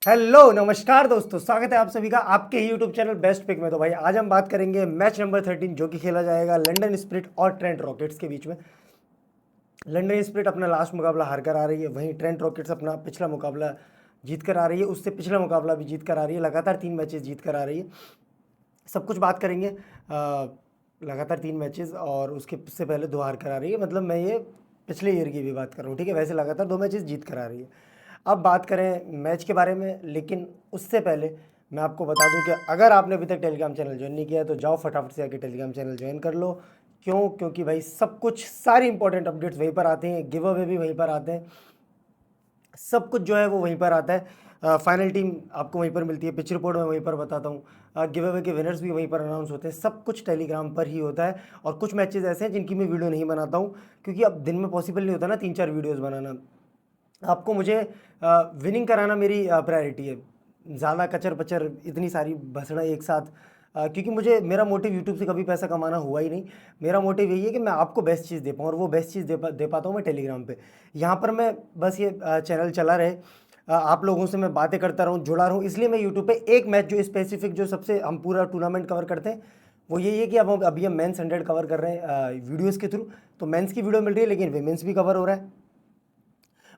Hello नमस्कार दोस्तों, स्वागत है आप सभी का आपके यूट्यूब चैनल बेस्ट पिक में। तो भाई आज हम बात करेंगे मैच नंबर 13 जो कि खेला जाएगा लंदन स्पिरिट और ट्रेंट रॉकेट्स के बीच में। लंदन स्पिरिट अपना लास्ट मुकाबला हार कर आ रही है, वहीं ट्रेंट रॉकेट्स अपना पिछला मुकाबला जीत कर आ रही है, उससे पिछला मुकाबला भी जीत कर आ रही है, लगातार 3 मैचेस जीत कर आ रही है। सब कुछ बात करेंगे। लगातार 3 मैचेस और उससे पहले 2 हार कर आ रही है, मतलब मैं ये पिछले ईयर की भी बात कर रहा हूँ, ठीक है। वैसे लगातार 2 मैचेस जीत कर आ रही है। अब बात करें मैच के बारे में, लेकिन उससे पहले मैं आपको बता दूं कि अगर आपने अभी तक टेलीग्राम चैनल ज्वाइन नहीं किया है तो जाओ फटाफट से आके टेलीग्राम चैनल ज्वाइन कर लो। क्योंकि भाई सब कुछ, सारी इंपॉर्टेंट अपडेट्स वहीं पर आते हैं, गिव अवे भी वहीं पर आते हैं, सब कुछ जो है वो वहीं पर आता है। फाइनल टीम आपको वहीं पर मिलती है, पिच रिपोर्ट में वहीं पर बताता हूँ, गिव अवे के विनर्स भी वहीं पर अनाउंस होते हैं, सब कुछ टेलीग्राम पर ही होता है। और कुछ मैचेस ऐसे हैं जिनकी मैं वीडियो नहीं बनाता हूँ, क्योंकि अब दिन में पॉसिबल नहीं होता ना 3-4 वीडियोज़ बनाना। आपको मुझे विनिंग कराना मेरी प्रायोरिटी है। ज़्यादा कचर पचर इतनी सारी भसड़ा एक साथ, क्योंकि मुझे, मेरा मोटिव यूट्यूब से कभी पैसा कमाना हुआ ही नहीं। मेरा मोटिव यही है कि मैं आपको बेस्ट चीज़ दे पाऊँ, और वो बेस्ट चीज़ दे पाता हूँ मैं टेलीग्राम पे। यहाँ पर मैं बस ये चैनल चला रहे, आप लोगों से मैं बातें करता रहूँ, जुड़ा रहूँ, इसलिए मैं यूट्यूब पे एक मैच जो स्पेसिफिक, जो सबसे हम पूरा टूर्नामेंट कवर करते हैं, वो यही है कि अब अभी हम मेंस 100 कवर कर रहे हैं वीडियोज़ के थ्रू। तो मेंस की वीडियो मिल रही है, लेकिन विमेंस भी कवर हो रहा है।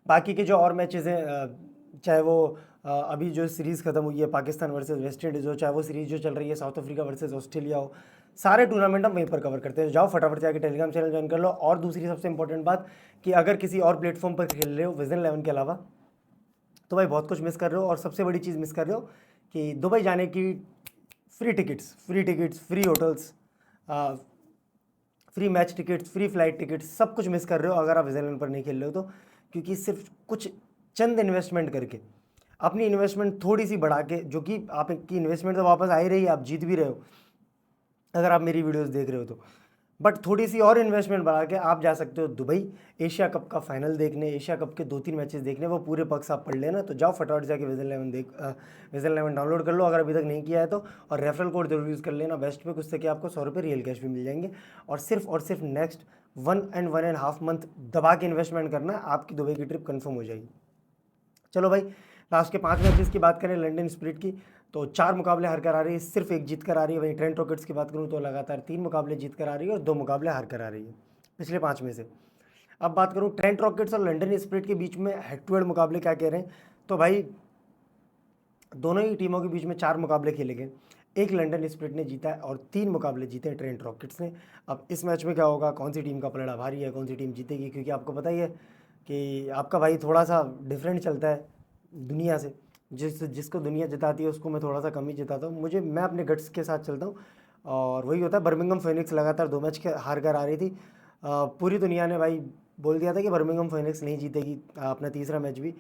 बाकी के जो और मैचेज़ हैं, चाहे वो अभी जो सीरीज़ ख़त्म हुई है पाकिस्तान वर्सेस वेस्ट इंडीज़ हो, चाहे वो सीरीज़ जो चल रही है साउथ अफ्रीका वर्सेस ऑस्ट्रेलिया हो, सारे टूर्नामेंट हम वहीं पर कवर करते हैं। जाओ फटाफट से आके टेलीग्राम चैनल ज्वाइन कर लो। और दूसरी सबसे इंपॉर्टेंट बात, कि अगर किसी और प्लेटफॉर्म पर खेल रहे हो विजन 11 के अलावा, तो भाई बहुत कुछ मिस कर रहे हो। और सबसे बड़ी चीज़ मिस कर रहे हो कि दुबई जाने की free tickets, free hotels, free match tickets, free flight tickets, सब कुछ मिस कर रहे हो अगर आप विजन पर नहीं खेल रहे हो तो। क्योंकि सिर्फ कुछ चंद इन्वेस्टमेंट करके, अपनी इन्वेस्टमेंट थोड़ी सी बढ़ा के, जो कि आपकी इन्वेस्टमेंट तो वापस आ ही रही है, आप जीत भी रहे हो अगर आप मेरी वीडियोस देख रहे हो तो। बट थोड़ी सी और इन्वेस्टमेंट बढ़ा के आप जा सकते हो दुबई, एशिया कप का फाइनल देखने, एशिया कप के 2-3 मैचेस देखने, वो पूरे पक्ष आप पढ़ लेना। तो जाओ फटाफट जाके विजन 11 डाउनलोड कर लो अगर अभी तक नहीं किया है तो। और रेफरल कोड जरूर यूज़ कर लेना बेस्ट पे, उससे कि आपको 100 रुपये रियल कैश भी मिल जाएंगे। और सिर्फ नेक्स्ट 1 and 1.5 मंथ दबा के इन्वेस्टमेंट करना, आपकी दुबई की ट्रिप कन्फर्म हो जाएगी। चलो भाई, लास्ट के 5 मैचेस की बात करें लंदन स्पिरिट की, तो 4 मुकाबले हार कर आ रही है, सिर्फ 1 जीत कर आ रही है। वहीं ट्रेंट रॉकेट्स की बात करूं तो लगातार 3 मुकाबले जीत कर आ रही है और 2 मुकाबले हार कर आ रही है पिछले 5 में से। अब बात करूं ट्रेंट रॉकेट्स और लंदन स्पिरिट के बीच में हेड टू हेड मुकाबले क्या कह रहे हैं, तो भाई दोनों ही टीमों के बीच में 4 मुकाबले खेले गए। एक लंदन स्पिरिट ने जीता है और 3 मुकाबले जीते हैं ट्रेंट रॉकेट्स ने। अब इस मैच में क्या होगा, कौन सी टीम का पलड़ा भारी है, कौन सी टीम जीतेगी, क्योंकि आपको पता ही है कि आपका भाई थोड़ा सा डिफरेंट चलता है दुनिया से। जिसको दुनिया जिताती है उसको मैं थोड़ा सा कम ही जिताता हूँ, मैं अपने गट्स के साथ चलता हूँ। और वही होता है, बर्मिंघम फेनिक्स लगातार 2 मैच के हार कर आ रही थी। पूरी दुनिया ने भाई बोल दिया था कि बर्मिंघम फेनिक्स नहीं जीतेगी अपना तीसरा मैच भी।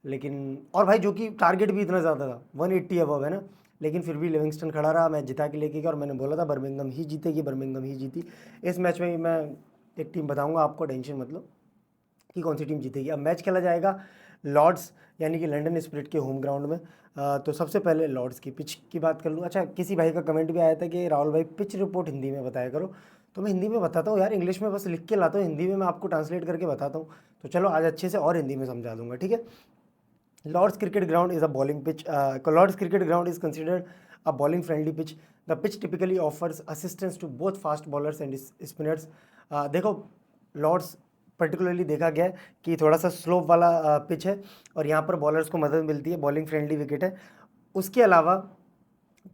लेकिन और भाई जो कि टारगेट भी इतना ज़्यादा था, 180 अबव है ना, लेकिन फिर भी लिविंगस्टन खड़ा रहा, मैच जिता के लेके गया। और मैंने बोला था बर्मिंघम ही जीतेगी, बर्मिंघम ही जीती। इस मैच में मैं एक टीम बताऊंगा आपको, टेंशन मतलब कि कौन सी टीम जीतेगी। अब मैच खेला जाएगा लॉर्ड्स यानी कि लंदन स्पिरिट के होम ग्राउंड में। तो सबसे पहले लॉर्ड्स की पिच की बात कर लूँ। अच्छा, किसी भाई का कमेंट भी आया था कि राहुल भाई पिच रिपोर्ट हिंदी में बताया करो, तो मैं हिंदी में बताता हूँ यार, इंग्लिश में बस लिख के लाता हूँ, हिंदी में मैं आपको ट्रांसलेट करके बताता हूँ। तो चलो आज अच्छे से और हिंदी में समझा दूंगा, ठीक है। Lord's cricket ground is a bowling pitch. Lord's cricket ground is considered a bowling friendly pitch. The pitch typically offers assistance to both fast bowlers and spinners. देखो, लॉर्ड्स पर्टिकुलरली देखा गया है कि थोड़ा सा स्लोप वाला पिच है और यहाँ पर बॉलर्स को मदद मिलती है, बॉलिंग फ्रेंडली विकेट है। उसके अलावा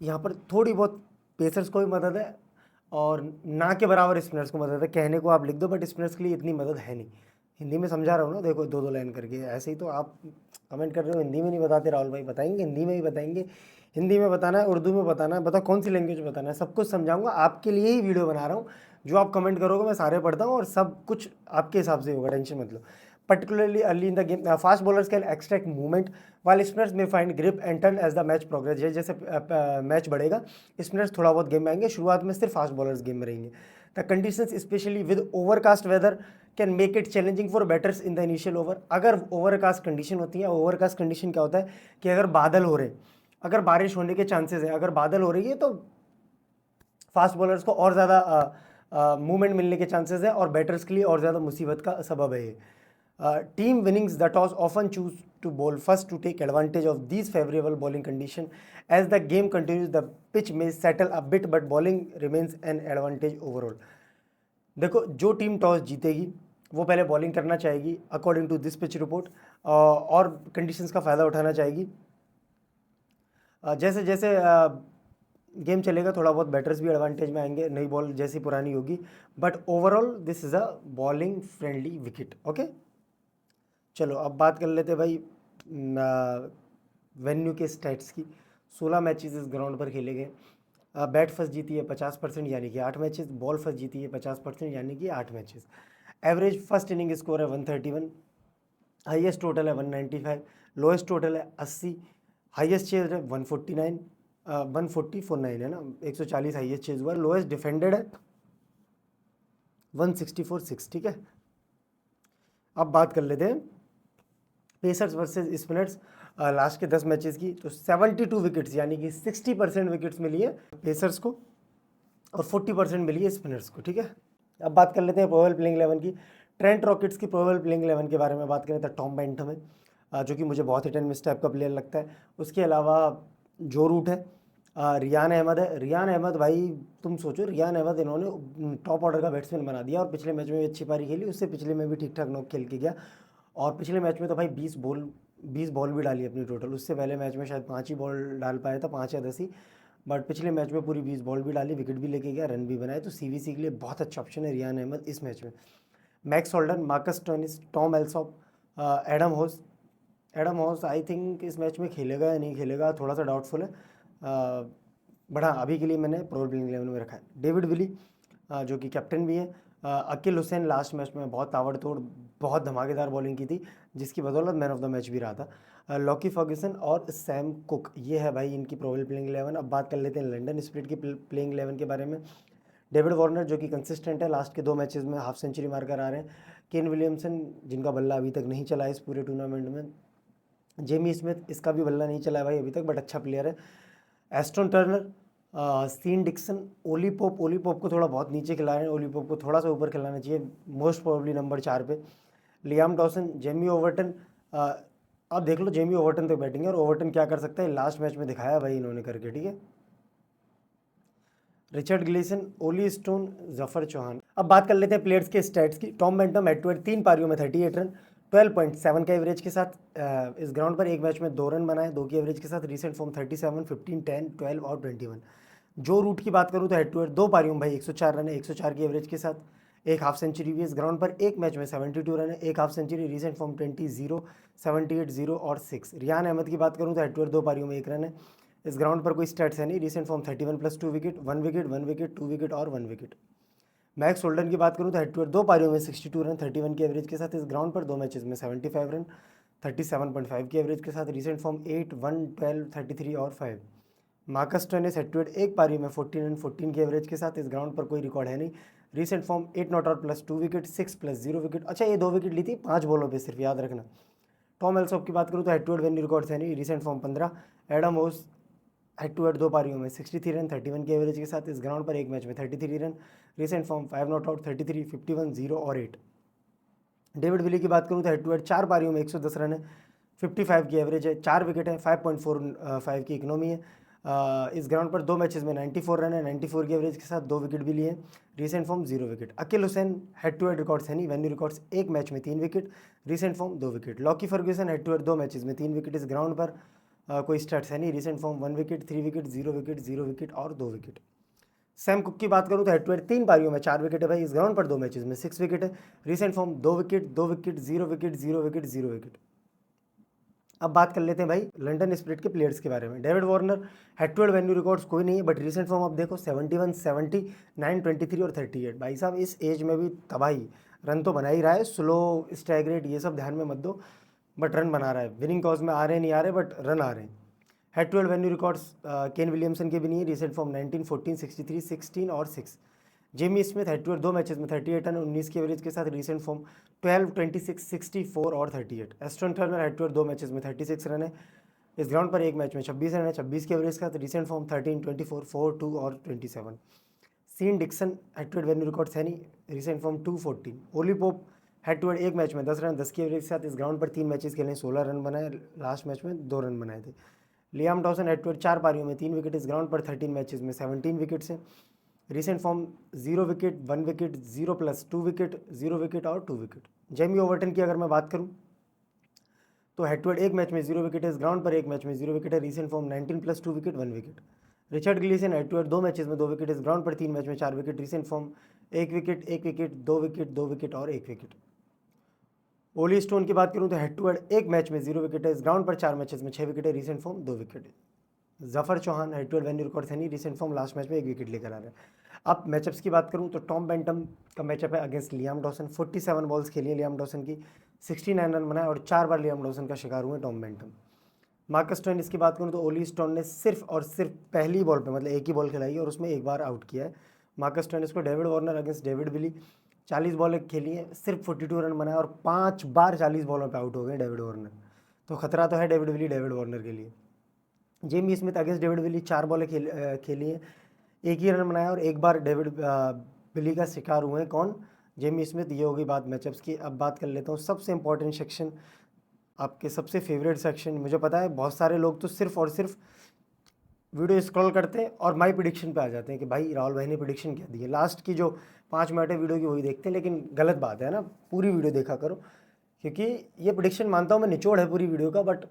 यहाँ पर थोड़ी बहुत पेसर्स को भी मदद है और ना के बराबर स्पिनर्स को मदद है। कहने को आप लिख दो, बट स्पिनर्स के लिए इतनी मदद है नहीं। हिंदी में समझा रहा हूँ ना, देखो 2-2 लाइन करके। ऐसे ही तो आप कमेंट कर रहे हो हिंदी में नहीं बताते राहुल भाई, बताएंगे हिंदी में ही बताएंगे। हिंदी में बताना है, उर्दू में बताना है, बताओ कौन सी लैंग्वेज में बताना है, सब कुछ समझाऊंगा। आपके लिए ही वीडियो बना रहा हूँ, जो आप कमेंट करोगे मैं सारे पढ़ता हूँ और सब कुछ आपके हिसाब से होगा, टेंशन मत लो। Particularly early in the game, fast bowlers can extract movement, while spinners may find grip and turn as the match progress. जैसे मैच बढ़ेगा, स्पिनर्स थोड़ा बहुत गेम में आएंगे, शुरुआत में सिर्फ फास्ट बॉलर्स गेम में रहेंगे। The conditions specially with overcast weather can make it challenging for batters in the initial over. अगर ओवरकास्ट कंडीशन होती है, ओवरकास्ट कंडीशन क्या होता है कि अगर बादल हो रहे, अगर बारिश होने के चांसेस है, अगर बादल हो रही है तो फास्ट बॉलर्स को और ज़्यादा मूवमेंट मिलने के चांसेस है और बैटर्स के लिए और ज़्यादा मुसीबत का सबब है ये। Team winnings the toss often choose to bowl first to take advantage of these favorable bowling condition. As the game continues, the pitch may settle a bit, but bowling remains an advantage overall. देखो, जो team toss जीतेगी वो पहले bowling करना चाहेगी according to this pitch report, और conditions का फ़ायदा उठाना चाहेगी. जैसे जैसे गेम चलेगा थोड़ा बहुत बैटर्स भी एडवांटेज में आएंगे, नई बॉल जैसी पुरानी होगी, but overall this is a bowling friendly wicket. Okay, चलो अब बात कर लेते हैं भाई वेन्यू के स्टैट्स की. 16 मैचेस इस ग्राउंड पर खेले गए. बैट फर्स्ट जीती है 50% यानी कि 8 मैचेस. बॉल फर्स्ट जीती है 50% यानी कि 8 matches. Average first inning score है 131. हाईएस्ट टोटल है 195. लोएस्ट टोटल है 80. हाईएस्ट चेज है 149, 149 है ना, 140 हाईएस्ट चेज हुआ. लोएस्ट डिफेंडेड है 164.6. ठीक है, अब बात कर लेते हैं पेसर्स वर्सेस स्पिनर्स लास्ट के 10 मैचेस की. तो 72 विकेट्स यानी कि 60% विकेट्स मिली है पेसर्स को और 40% मिली है स्पिनर्स को. ठीक है, अब बात कर लेते हैं प्रोबेबल प्लेइंग 11 की. ट्रेंट रॉकेट्स की प्रोबेबल प्लेइंग 11 के बारे में बात करें तो टॉम बेंटम है, जो कि मुझे बहुत हिट एंड मिस टाइप का प्लेयर लगता है. उसके अलावा जो रूट है, रियान अहमद है. रियान अहमद भाई तुम सोचो, रियान अहमद इन्होंने टॉप ऑर्डर का बैट्समैन बना दिया और पिछले मैच में भी अच्छी पारी खेली, उससे पिछले में भी ठीक ठाक नॉक खेल के गया. और पिछले मैच में तो भाई 20 बॉल भी डाली अपनी टोटल. उससे पहले मैच में शायद 5 ही बॉल डाल पाया था, 5 या 10 ही, बट पिछले मैच में पूरी 20 बॉल भी डाली, विकेट भी लेके गया, रन भी बनाए. तो सीवीसी के लिए बहुत अच्छा ऑप्शन है रियान अहमद इस मैच में. Max Holden, Marcus Stoinis, Tom Alsop, Adam Hose. Adam Hose I think इस मैच में खेलेगा या नहीं खेलेगा, थोड़ा सा डाउटफुल है, बट हाँ अभी के लिए मैंने प्रोबेबल प्लेइंग 11 में रखा है. डेविड विली जो कि कैप्टन भी है. अकील हुसैन लास्ट मैच में बहुत ताबड़तोड़, बहुत धमाकेदार बॉलिंग की थी, जिसकी बदौलत मैन ऑफ द मैच भी रहा था. लॉकी फर्ग्यूसन और सैम कुक, ये है भाई इनकी प्रोबेबल प्लेइंग 11. अब बात कर लेते हैं लंदन स्पिरिट की प्लेइंग 11 के बारे में. डेविड वार्नर जो कि कंसिस्टेंट है, लास्ट के 2 मैचेस में हाफ सेंचुरी मारकर आ रहे हैं. केन विलियमसन जिनका बल्ला अभी तक नहीं चला इस पूरे टूर्नामेंट में. जेमी स्मिथ, इसका भी बल्ला नहीं चला है भाई अभी तक, बट अच्छा प्लेयर है. Aston Turner, Sean Dickson, Ollie Pope को थोड़ा बहुत नीचे खिला रहे हैं, ओली पोप को थोड़ा सा ऊपर खिलाना चाहिए, मोस्ट प्रोबेबली नंबर 4 पे. Liam Dawson, Jamie Overton. आप देख लो जेमी ओवर्टन तक बैटिंग है और ओवर्टन क्या कर सकता है लास्ट मैच में दिखाया भाई इन्होंने करके. ठीक है, Richard Gleeson, Ollie Stone, Zafar Chohan. अब बात कर लेते हैं प्लेयर्स के स्टैट्स की. Tom Banton head to head 3 पारियों में 38 रन, 12.7 का एवरेज के साथ इस ग्राउंड पर एक मैच में 2 रन बनाए, 2 की एवरेज के साथ. रिसेंट फॉर्म 37, 15, 10, 12 और 21. जो रूट की बात करूँ तो हेड टू हेड 2 पारियों में भाई 104 रन है, 104 की एवरेज के साथ. एक हाफ सेंचुरी भी इस ग्राउंड पर, एक मैच में 72 रन है, एक हाफ सेंचुरी. रिसेंट फॉर्म 20, 0, 78, 0 और 6. रियान अहमद की बात करूँ तो हेड टू हेड 2 पारियों में 1 रन है. इस ग्राउंड पर कोई स्टैट्स है नहीं. Recent form 31 plus 2 wicket, 1 wicket, 1 wicket, 2 wicket और 1 विकेट. मैक्स होल्डन की बात करूँ तो हेड टू हेड 2 पारियों में 62 रन, 31 की एवरेज के साथ. इस ग्राउंड पर 2 मैचेस में 75 रन, 37.5 की एवरेज के साथ. रिसेंट फॉर्म 8, 1, 12, 33 और 5. Marcus Stoinis head to head एक पारी में 14 रन, 14 की एवरेज के साथ. इस ग्राउंड पर कोई रिकॉर्ड है नहीं. Recent form 8 not out plus 2 wicket, 6 plus 0 wicket. अच्छा ये 2 विकेट ली थी 5 बॉलों पे सिर्फ, याद रखना. टॉम एल्सॉप की बात करूँ तो head to head venue records है नहीं. Recent form 15. Adam Hose head to head 2 पारियों में 63 रन, 31 की एवरेज के साथ. इस ग्राउंड पर एक मैच में 33 run. Recent form 5 not out, 33, 51, 0 और 8. डेविड विली की बात करूँ तो हेड टू हेड 4 पारियों में 110 रन है, 55 की एवरेज है, 4 विकेट है, 5.45 की इकोनॉमी है. इस ग्राउंड पर 2 मैचेस में 94 रन है, 94 की एवरेज के साथ, 2 विकेट भी लिए. Recent form 0 wicket. Akeal Hosein head to head records है नहीं, वेन्यू रिकॉर्ड्स एक मैच में 3 wicket, recent form 2 wicket. Lockie Ferguson head to head 2 matches में 3 विकेट. इस ग्राउंड पर कोई स्टैट्स है नहीं. Recent form 1 wicket, 3 wicket, 0 wicket, 0 wicket और 2 विकेट. सैम कुक की बात करूँ तो हेड टू हेड 3 पारियों में 4 विकेट है भाई. इस ग्राउंड पर 2 मैचेस में 6 विकेट है. Recent form 2 wicket, 2 wicket, 0 wicket, 0 wicket, 0 wicket. अब बात कर लेते हैं भाई लंदन स्पिरिट के प्लेयर्स के बारे में. David Warner head to head venue records कोई नहीं है, बट रिसेंट फॉर्म आप देखो 71, 70, 9, 23 और 38. भाई साहब इस एज में भी तबाही, रन तो बना ही रहा है. स्लो स्ट्राइक रेट ये सब ध्यान में मत दो, बट रन बना रहा है. विनिंग कॉज में आ रहे नहीं आ रहे, बट रन आ रहे हैं. Head to head venue records Kane Williamson के भी नहीं है. रिसेंट फॉर्म 19, 14, 63, 16 और 6. Jamie Smith head to head 2 matches में 38 रन, 19 की एवरेज के साथ. रिसेंट फॉर्म 12, 26, 64 और 38. Aston Turner head to head 2 matches में 36 रन है. इस ग्राउंड पर एक मैच में 26 रन है, 26 की एवरेज के साथ. रिसेंट फॉर्म 13, 24, 4, 2 और 27. Sean Dickson head to head venue records है नहीं. Recent form 2, 14. Ollie Pope head to head एक मैच में 10 रन 10 की एवरेज के साथ इस ग्राउंड पर 3 मैचेस खेले 16 रन बनाए, लास्ट मैच में 2 रन बनाए थे। Liam Dawson head to head 4 पारियों में 3 विकेट, इस ग्राउंड पर 13 मैचेस में 17 विकेट्स हैं। Recent form 0 wicket 1 wicket 0+2 wicket 0 wicket और 2 विकेट। जेमी ओवर्टन की अगर मैं बात करूँ तो हेड टू हेड एक मैच में 0 विकेट है, इस ग्राउंड पर एक मैच में 0 विकेट है। Recent form 19+2 wicket 1 wicket. Richard Gleeson head to head 2 matches में 2 विकेट, इस ग्राउंड पर 3 मैच में 4 wicket. Recent form 1 wicket 1 wicket 2 wicket 2 wicket और 1 विकेट। ओली स्टोन की बात करूं तो हेड टू हेड एक मैच में 0 विकेट है, इस ग्राउंड पर 4 मैचेस में 6 विकेट है। रिसेंट फॉर्म 2 विकेट है। Zafar Chohan head to head venue record नहीं, रिसेंट फॉर्म लास्ट मैच में 1 विकेट लेकर आ रहे हैं। अब मैचअप्स की बात करूं तो टॉम बेंटम का मैचअप है अगेंस्ट लियाम डॉसन। 47 बॉल्स खेली है लियाम डॉसन की, 69 रन बनाए और 4 बार लियाम डॉसन का शिकार हुए टॉम बेंटम। मार्कस स्टोइनिस की बात करूं तो ओली स्टोन ने सिर्फ और सिर्फ पहली बॉल पे मतलब एक ही बॉल खिलाई है और उसमें एक बार आउट किया है मार्कस स्टोइनिस को। David Warner against David Willey 40 ball खेली है, सिर्फ 42 रन बनाए और 5 बार 40 बॉलों पे आउट हो गए डेविड वार्नर। तो खतरा तो है डेविड विली डेविड वार्नर के लिए। Jamie Smith against David Willey 4 बॉलें खेली हैं, एक ही रन बनाया और एक बार डेविड विली का शिकार हुए हैं कौन, जेमी स्मिथ। ये होगी बात मैचअप्स की। अब बात कर लेता हूँ सबसे इंपॉर्टेंट सेक्शन, आपके सबसे फेवरेट सेक्शन। मुझे पता है बहुत सारे लोग तो सिर्फ और सिर्फ वीडियो स्क्रॉल करते हैं और माई प्रिडिक्शन पे आ जाते हैं कि भाई राहुल भाई ने प्रिडिक्शन क्या दी है। लास्ट की जो 5 मिनट है वीडियो की वही देखते हैं, लेकिन गलत बात है ना, पूरी वीडियो देखा करो, क्योंकि ये प्रिडिक्शन मानता हूँ मैं निचोड़ है पूरी वीडियो का, बट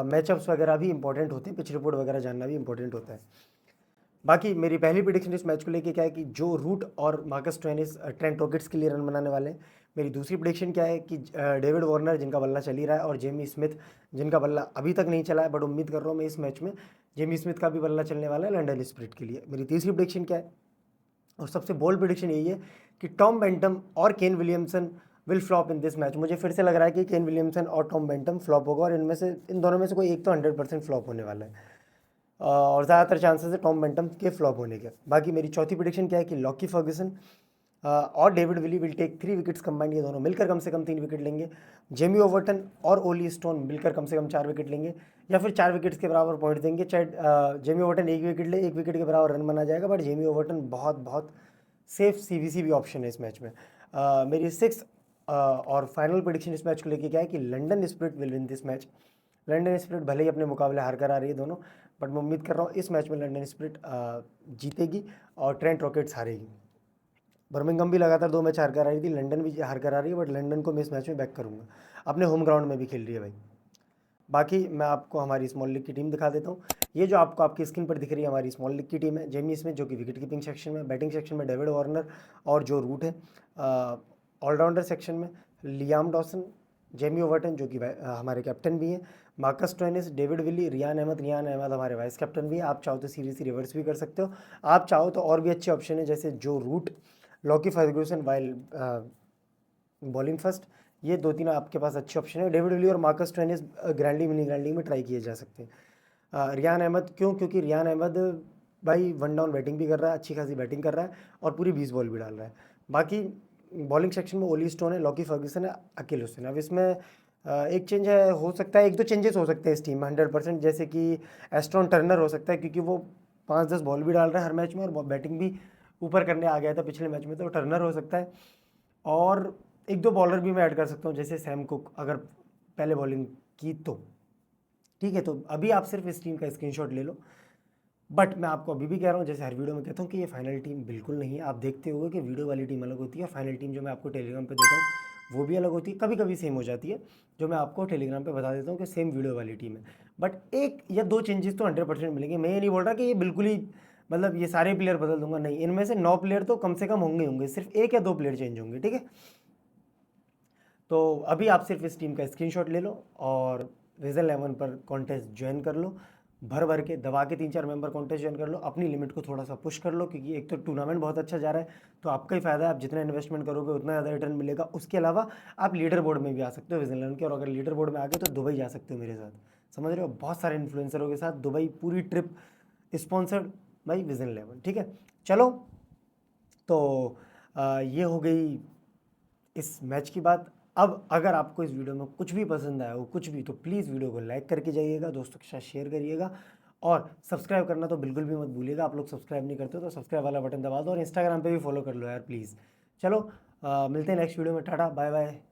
मैचअप्स वगैरह भी इंपॉर्टेंट होते हैं, पिच रिपोर्ट वगैरह जानना भी इंपॉर्टेंट होता है। बाकी मेरी पहली प्रिडिक्शन इस मैच को लेके क्या है कि जो रूट और मार्कस स्टोइनिस ट्रेंट रॉकेट्स के लिए रन बनाने वाले हैं। मेरी दूसरी प्रिडिक्शन क्या है कि डेविड वार्नर जिनका बल्ला चल ही रहा है और जेमी स्मिथ जिनका बल्ला अभी तक नहीं चला है, बट उम्मीद कर रहा हूँ मैं इस मैच में जेमी स्मिथ का भी बल्ला चलने वाला है लंडन स्पिरिट के लिए। मेरी तीसरी प्रिडिक्शन क्या है और सबसे बोल्ड प्रिडिक्शन यही है कि टॉम बेंटम और Kane Williamson will flop in this match. मुझे फिर से लग रहा है कि केन विलियमसन और टॉम बेंटम फ्लॉप होगा और इनमें से इन दोनों में से कोई एक तो 100% फ्लॉप होने वाला है और ज़्यादातर चांसेस है टॉम बेंटम के फ्लॉप होने के। बाकी मेरी चौथी प्रिडिक्शन क्या है कि लॉकी फर्गसन और David Willey will take 3 wickets combined, ये दोनों मिलकर कम से कम 3 विकेट लेंगे। जेमी ओवर्टन और ओली स्टोन मिलकर कम से कम 4 विकेट लेंगे या फिर 4 विकेट्स के बराबर पॉइंट देंगे। चाहे जेमी ओवर्टन 1 विकेट ले, 1 विकेट के बराबर रन बना जाएगा, बट जेमी ओवर्टन बहुत बहुत सेफ सीवीसी भी ऑप्शन है इस मैच में। मेरी 6 और फाइनल प्रेडिक्शन इस मैच को लेके क्या है कि London spirit will win this match. London spirit भले ही अपने मुकाबले हार कर आ रही है दोनों, बट मैं उम्मीद कर रहा हूँ इस मैच में लंडन स्पिरिट जीतेगी और ट्रेंट रॉकेट्स हारेगी। बर्मिंघम भी लगातार 2 मैच हार कर आ रही थी, लंदन भी हार कर आ रही है, बट लंदन को मैं इस मैच में बैक करूँगा। अपने होम ग्राउंड में भी खेल रही है भाई। बाकी मैं आपको हमारी स्मॉल लीग की टीम दिखा देता हूँ। ये जो आपको आपकी स्क्रीन पर दिख रही है हमारी स्मॉल लीग की टीम है। जेमी स्मिथ जो कि विकेट कीपिंग सेक्शन में, बैटिंग सेक्शन में डेविड वार्नर और जो रूट है, ऑलराउंडर सेक्शन में लियाम डॉसन, जेमी ओवर्टन जो कि हमारे कैप्टन भी हैं, Marcus Stoinis, David Willey, Rehan Ahmed हमारे वाइस कैप्टन भी है। आप चाहो तो सीरीज रिवर्स भी कर सकते हो, आप चाहो तो और भी अच्छे ऑप्शन है जैसे Joe Root, Lockie Ferguson while bowling first. ये 2-3 आपके पास अच्छे ऑप्शन है। डेविड विली और Marcus Stoinis grand league mini grand league में ट्राई किए जा सकते हैं। रियान अहमद क्यों, क्योंकि रियान अहमद भाई 1 डाउन बैटिंग भी कर रहा है, अच्छी खासी बैटिंग कर रहा है और पूरी 20 बॉल भी डाल रहा है। बाकी बॉलिंग सेक्शन में ओली स्टोन है, लॉकी फर्ग्यूसन है, अकील हुसैन। अब इसमें एक चेंज है, हो सकता है 1-2 चेंजेस हो सकते हैं इस टीम में 100%, जैसे कि एस्ट्रॉन टर्नर हो सकता है क्योंकि वो 5-10 बॉल भी डाल रहा है हर मैच में और बैटिंग भी ऊपर करने आ गया था पिछले मैच में, तो टर्नर हो सकता है। और 1-2 बॉलर भी मैं ऐड कर सकता हूँ जैसे सैम कुक अगर पहले बॉलिंग की तो ठीक है। तो अभी आप सिर्फ इस टीम का स्क्रीनशॉट ले लो, बट मैं आपको अभी भी कह रहा हूँ जैसे हर वीडियो में कहता हूँ कि ये फाइनल टीम बिल्कुल नहीं है। आप देखते होगे कि वीडियो वाली टीम अलग होती है और फाइनल टीम जो मैं आपको टेलीग्राम पे देता हूँ वो भी अलग होती है, कभी कभी सेम हो जाती है, जो मैं आपको टेलीग्राम पे बता देता हूँ कि सेम वीडियो वाली टीम है। बट 1 या 2 चेंजेस तो 100% मिलेंगे। मैं ये नहीं बोल रहा कि ये बिल्कुल ही मतलब ये सारे प्लेयर बदल दूंगा, नहीं, इनमें से 9 प्लेयर तो कम से कम होंगे, सिर्फ 1 या 2 प्लेयर चेंज होंगे, ठीक है। तो अभी आप सिर्फ इस टीम का स्क्रीनशॉट ले लो और रीजन 11 पर कॉन्टेस्ट ज्वाइन कर लो, भर भर के दबा के 3-4 मेंबर कॉन्टेस्ट ज्वाइन कर लो, अपनी लिमिट को थोड़ा सा पुश कर लो, क्योंकि एक तो टूर्नामेंट बहुत अच्छा जा रहा है तो आपका ही फायदा है, आप जितना इन्वेस्टमेंट करोगे उतना ज़्यादा रिटर्न मिलेगा। उसके अलावा आप लीडर बोर्ड में भी आ सकते हो विजन 11 के, और अगर लीडर बोर्ड में आ गए तो दुबई जा सकते हो मेरे साथ, समझ रहे हो, बहुत सारे इन्फ्लुएंसरों के साथ दुबई पूरी ट्रिप स्पॉन्सर्ड बाई विजन 11, ठीक है। चलो तो ये हो गई इस मैच की बात। अब अगर आपको इस वीडियो में कुछ भी पसंद आया हो, कुछ भी, तो प्लीज़ वीडियो को लाइक करके जाइएगा, दोस्तों के साथ शेयर करिएगा और सब्सक्राइब करना तो बिल्कुल भी मत भूलिएगा। आप लोग सब्सक्राइब नहीं करते हो तो सब्सक्राइब वाला बटन दबा दो और इंस्टाग्राम पे भी फॉलो कर लो यार प्लीज़। चलो मिलते हैं नेक्स्ट वीडियो में। Tata bye bye.